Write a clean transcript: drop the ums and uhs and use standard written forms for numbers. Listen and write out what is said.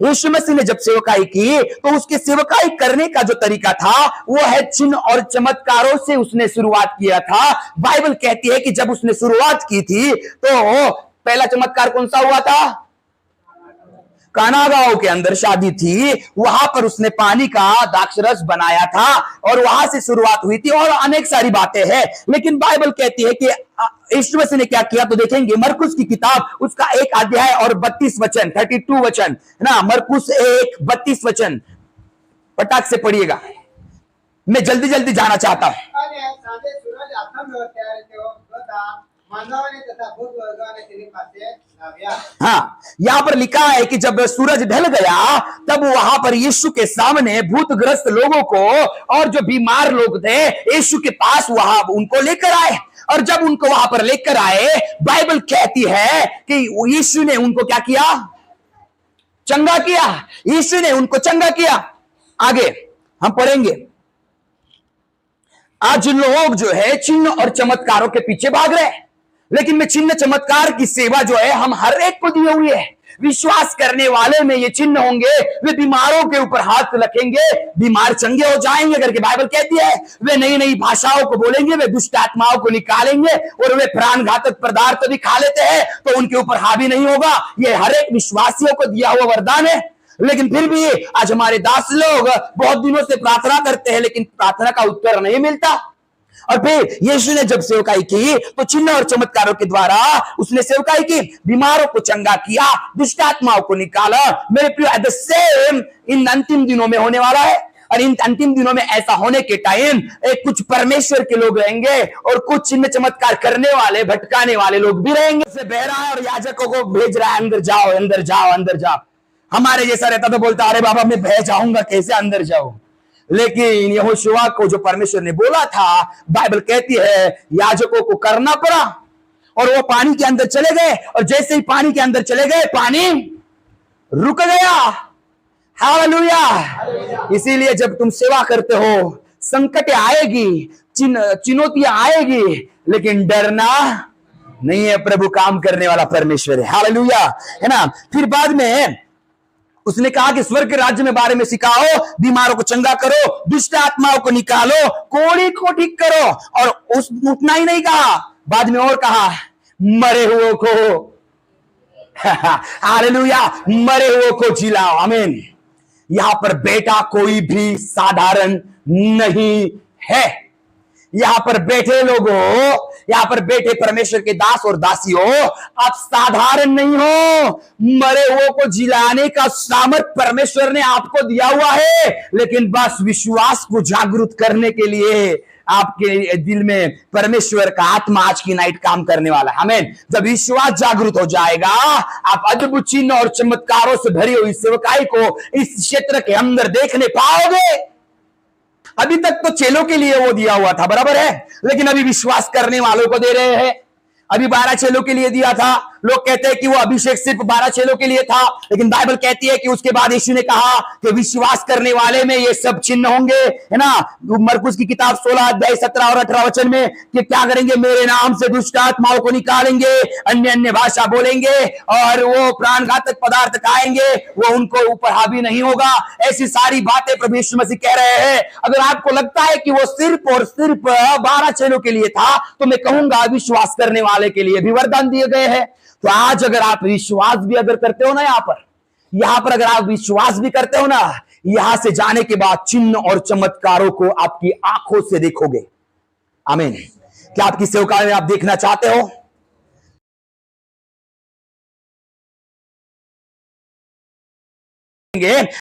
यीशु मसीह ने जब सेवकाई की तो उसके सेवकाई करने का जो तरीका था वो है चिन्ह और चमत्कारों से उसने शुरुआत किया था। बाइबल कहती है कि जब उसने शुरुआत की थी तो पहला चमत्कार कौन सा हुआ था? काना गांव के अंदर शादी थी, वहां पर उसने पानी का द्राक्षरस बनाया था और वहां से शुरुआत हुई थी और अनेक सारी बातें हैं। लेकिन बाइबल कहती है कि यीशु मसीह ने क्या किया, तो देखेंगे मरकुस की किताब उसका 1 अध्याय और 32 वचन, 32 वचन है ना, मरकुस 1 32 वचन पटाख से पढ़िएगा, मैं जल्दी जल्दी जाना चाहता हूं। हाँ, यहां पर लिखा है कि जब सूरज ढल गया तब वहां पर यीशु के सामने भूतग्रस्त लोगों को और जो बीमार लोग थे यीशु के पास वहां उनको लेकर आए, और जब उनको वहां पर लेकर आए बाइबल कहती है कि यीशु ने उनको क्या किया? चंगा किया। यीशु ने उनको चंगा किया। आगे हम पढ़ेंगे। आज लोग जो है चिन्ह और चमत्कारों के पीछे भाग रहे हैं, लेकिन मैं चिन्ह चमत्कार की सेवा जो है हम हर एक को दी हुई है। विश्वास करने वाले में ये चिन्ह होंगे, वे बीमारों के ऊपर हाथ रखेंगे, बीमार चंगे हो जाएंगे करके बाइबल कहती है। वे नई नई भाषाओं को बोलेंगे, वे दुष्ट आत्माओं को निकालेंगे, और वे प्राण घातक पदार्थ भी खा लेते हैं तो उनके ऊपर हावी नहीं होगा। ये हर एक विश्वासियों को दिया हुआ वरदान है। लेकिन फिर भी आज हमारे दास लोग बहुत दिनों से प्रार्थना करते हैं, लेकिन प्रार्थना का उत्तर नहीं मिलता। और फिर यीशु ने जब सेवकाई की तो चिन्ह और चमत्कारों के द्वारा उसने सेवकाई की, बीमारों को चंगा किया, दुष्ट आत्माओं को निकाला। मेरे प्रिय, एट द सेम इन अंतिम दिनों में होने वाला है। और इन अंतिम दिनों में ऐसा होने के टाइम कुछ परमेश्वर के लोग रहेंगे और कुछ चिन्ह चमत्कार करने वाले, भटकाने वाले लोग भी रहेंगे। से बह रहा है और याजकों को भेज रहा है, अंदर जाओ, अंदर जाओ, अंदर जाओ। हमारे जैसा रहता तो बोलता, अरे बाबा मैं बह जाऊंगा, कैसे अंदर जाऊं। लेकिन यहोशुआ को जो परमेश्वर ने बोला था, बाइबल कहती है याजकों को करना पड़ा, और वो पानी के अंदर चले गए, और जैसे ही पानी के अंदर चले गए पानी रुक गया। हालेलुया। इसीलिए जब तुम सेवा करते हो संकट आएगी, चुनौतियां आएगी, लेकिन डरना नहीं है, प्रभु काम करने वाला परमेश्वर है। हालेलुया, है ना। फिर बाद में उसने कहा कि स्वर्ग के राज्य में बारे में सिखाओ, बीमारों को चंगा करो, दुष्ट आत्माओं को निकालो, कोढ़ी को ठीक करो। और उस उतना ही नहीं कहा, बाद में और कहा मरे हुओं को हालेलुया, मरे हुओं को जिलाओ। आमीन। यहां पर बेटा कोई भी साधारण नहीं है। यहां पर बैठे लोगों, यहां पर बैठे परमेश्वर के दास और दासियों, आप साधारण नहीं हो। मरे हुओं को जिलाने का सामर्थ परमेश्वर ने आपको दिया हुआ है, लेकिन बस विश्वास को जागृत करने के लिए आपके दिल में परमेश्वर का आत्मा आज की नाइट काम करने वाला है। आमीन। जब विश्वास जागृत हो जाएगा, आप अद्भुत चिन्ह और चमत्कारों से भरी हुई सेवकाई को इस क्षेत्र के अंदर देखने पाओगे। अभी तक तो चेलों के लिए वो दिया हुआ था, बराबर है, लेकिन अभी विश्वास करने वालों को दे रहे हैं। अभी 12 चेलों के लिए दिया था। लोग कहते हैं कि वो अभिषेक सिर्फ 12 चेलों के लिए था, लेकिन बाइबल कहती है कि उसके बाद यीशु ने कहा कि विश्वास करने वाले में ये सब चिन्ह होंगे, है ना। मरकुस की किताब 16 अध्याय 17 और 18 वचन में कि क्या करेंगे, मेरे नाम से दुष्ट आत्माओं को निकालेंगे, अन्य अन्य भाषा बोलेंगे, और वो प्राण घातक पदार्थ खाएंगे, वो उनको ऊपर हावी नहीं होगा। ऐसी सारी बातें प्रभु यीशु मसीह कह रहे हैं। अगर आपको लगता है कि वो सिर्फ और सिर्फ 12 चेलों के लिए था, तो मैं कहूंगा विश्वास करने वाले के लिए भी वरदान दिए गए हैं। तो आज अगर आप विश्वास भी अगर करते हो ना, यहां पर अगर आप विश्वास भी करते हो ना, यहां से जाने के बाद चिन्ह और चमत्कारों को आपकी आंखों से देखोगे। आमीन। क्या आपकी सेवकाई में आप देखना चाहते हो?